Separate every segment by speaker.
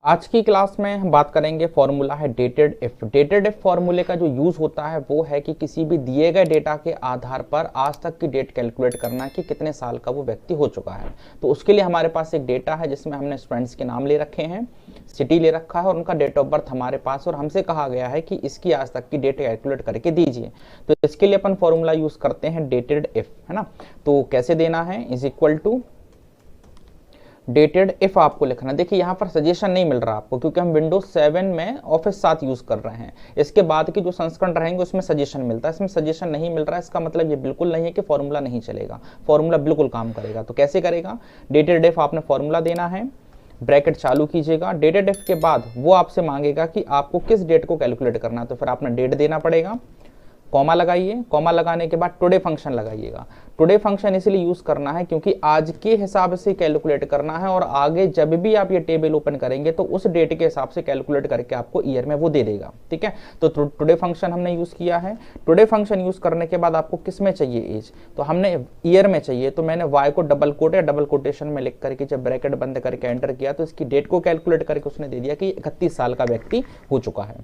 Speaker 1: आज की क्लास में हम बात करेंगे फॉर्मूला है डेटेड इफ। डेटेड इफ फॉर्मूले का जो यूज होता है वो है कि किसी भी दिए गए डेटा के आधार पर आज तक की डेट कैलकुलेट करना कि कितने साल का वो व्यक्ति हो चुका है। तो उसके लिए हमारे पास एक डेटा है जिसमें हमने स्टूडेंट्स के नाम ले रखे हैं, सिटी ले रखा है और उनका डेट ऑफ बर्थ हमारे पास, और हमसे कहा गया है कि इसकी आज तक की डेट कैलकुलेट करके दीजिए। तो इसके लिए अपन फॉर्मूला यूज करते हैं डेटेड इफ, है ना। तो कैसे देना है, is equal to dated if आपको लिखना। देखिए यहाँ पर सजेशन नहीं मिल रहा आपको क्योंकि हम विंडोज 7 में ऑफिस 7 यूज कर रहे हैं। इसके बाद के जो संस्करण रहेंगे उसमें सजेशन मिलता है, इसमें सजेशन नहीं मिल रहा है। इसका मतलब ये बिल्कुल नहीं है कि फॉर्मूला नहीं चलेगा, फॉर्मूला बिल्कुल काम करेगा। तो कैसे करेगा, डेटेड इफ आपने फॉर्मूला देना है, ब्रैकेट चालू कीजिएगा, डेटेड इफ के बाद वो आपसे मांगेगा कि आपको किस डेट को कैलकुलेट करना है। तो फिर आपने डेट देना पड़ेगा, कॉमा लगाइए, कॉमा लगाने के बाद टुडे फंक्शन लगाइएगा। टुडे फंक्शन इसलिए यूज करना है क्योंकि आज के हिसाब से कैलकुलेट करना है और आगे जब भी आप ये टेबल ओपन करेंगे तो उस डेट के हिसाब से कैलकुलेट करके आपको ईयर में वो दे देगा। ठीक है, तो टुडे फंक्शन हमने यूज किया है। टुडे फंक्शन यूज करने के बाद आपको किस में चाहिए एज, तो हमने ईयर में चाहिए। तो मैंने वाई को डबल कोट या डबल कोटेशन में लिख करके जब ब्रैकेट बंद करके एंटर किया तो इसकी डेट को कैलकुलेट करके उसने दे दिया कि 31 साल का व्यक्ति हो चुका है।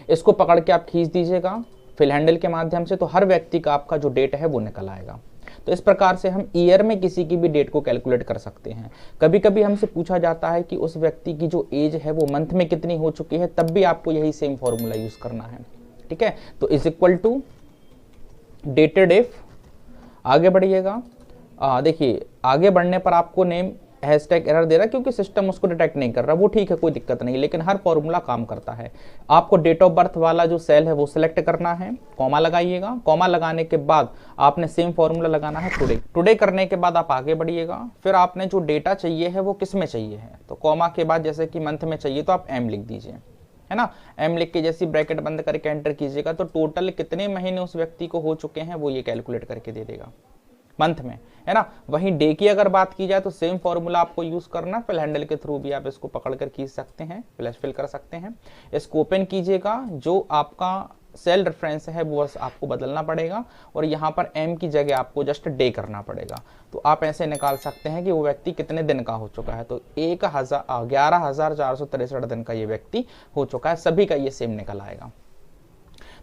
Speaker 1: इसको पकड़ के आप खींच दीजिएगा फिल हैंडल के माध्यम से, तो हर व्यक्ति का आपका जो डेट है वो निकल आएगा। तो इस प्रकार से हम ईयर में किसी की भी डेट को कैलकुलेट कर सकते हैं। कभी कभी हमसे पूछा जाता है कि उस व्यक्ति की जो एज है वो मंथ में कितनी हो चुकी है, तब भी आपको यही सेम फॉर्मूला यूज करना है। ठीक है, तो is equal to dated if, आगे बढ़िएगा। देखिए आगे बढ़ने पर आपको नेम हैशटैग एरर दे रहा है क्योंकि सिस्टम उसको डिटेक्ट नहीं कर रहा, वो ठीक है, कोई दिक्कत नहीं, लेकिन हर फॉर्मूला काम करता है। आपको डेट ऑफ बर्थ वाला जो सेल है वो सिलेक्ट करना है, कॉमा लगाइएगा, कॉमा लगाने के बाद आपने सेम फॉर्मूला लगाना है टुडे। टुडे करने के बाद आप आगे बढ़िएगा, फिर आपने जो डेटा चाहिए है वो किस में चाहिए है, तो कॉमा के बाद जैसे कि मंथ में चाहिए तो आप एम लिख दीजिए, है ना। एम लिख के जैसी ब्रैकेट बंद करके एंटर कीजिएगा तो टोटल कितने महीने उस व्यक्ति को हो चुके हैं वो ये कैलकुलेट करके दे देगा मंथ में, है ना। वहीं डे की अगर बात की जाए तो सेम फॉर्मूला आपको यूज करना, फिल हैंडल के थ्रू भी आप इसको पकड़कर खींच सकते हैं, फ्लैश फिल कर सकते हैं। इसको ओपन कीजिएगा, जो आपका सेल रेफरेंस है वो बस आपको बदलना पड़ेगा और यहाँ पर एम की जगह आपको जस्ट डे करना पड़ेगा। तो आप ऐसे निकाल सकते हैं कि वो व्यक्ति कितने दिन का हो चुका है। तो 11,463 दिन का ये व्यक्ति हो चुका है, सभी का ये सेम निकल आएगा।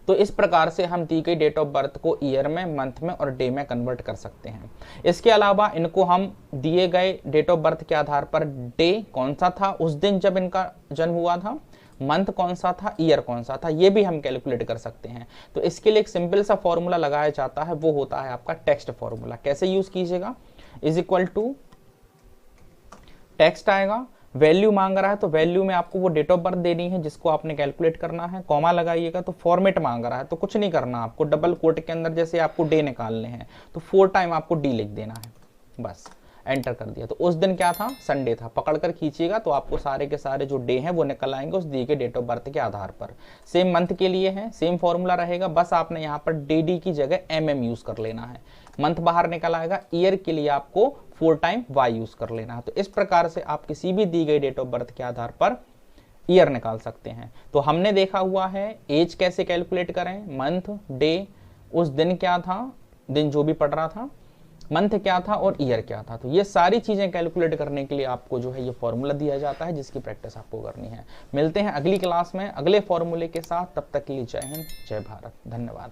Speaker 1: तो इस प्रकार से हम दी गई डेट ऑफ बर्थ को ईयर में, मंथ में और डे में कन्वर्ट कर सकते हैं। इसके अलावा इनको हम दिए गए डेट ऑफ बर्थ के आधार पर डे कौन सा था उस दिन जब इनका जन्म हुआ था, मंथ कौन सा था, ईयर कौन सा था, ये भी हम कैलकुलेट कर सकते हैं। तो इसके लिए एक सिंपल सा फॉर्मूला लगाया जाता है, वो होता है आपका टेक्स्ट फॉर्मूला। कैसे यूज कीजिएगा, इज इक्वल टू टेक्स्ट आएगा, वैल्यू मांग रहा है तो वैल्यू में आपको वो डेट ऑफ बर्थ देनी है जिसको आपने कैलकुलेट करना है, कॉमा लगाइएगा। तो फॉर्मेट मांग रहा है तो कुछ नहीं करना आपको, डबल कोट के अंदर जैसे आपको डे निकालने हैं तो 4 टाइम आपको डी लिख देना है, बस एंटर कर दिया। तो उस दिन क्या था, संडे था, पकड़कर खींचिएगा तो आपको सारे के सारे जो डे हैं वो निकल आएंगे उस दी के डेट ऑफ बर्थ के आधार पर। सेम मंथ के लिए है, सेम फॉर्मूला रहेगा, बस आपने यहाँ पर डे डी की जगह एम यूज कर लेना है, मंथ बाहर निकल आएगा। ईयर के लिए आपको 4 टाइम वाई यूज कर लेना है। तो इस प्रकार से आप किसी भी दी गई डेट ऑफ बर्थ के आधार पर ईयर निकाल सकते हैं। तो हमने देखा हुआ है एज कैसे कैलकुलेट करें, मंथ, डे, उस दिन क्या था, दिन जो भी पड़ रहा था, मंथ क्या था और ईयर क्या था। तो ये सारी चीजें कैलकुलेट करने के लिए आपको जो है ये फॉर्मूला दिया जाता है जिसकी प्रैक्टिस आपको करनी है। मिलते हैं अगली क्लास में अगले फॉर्मूले के साथ, तब तक के लिए जय हिंद, जय भारत, धन्यवाद।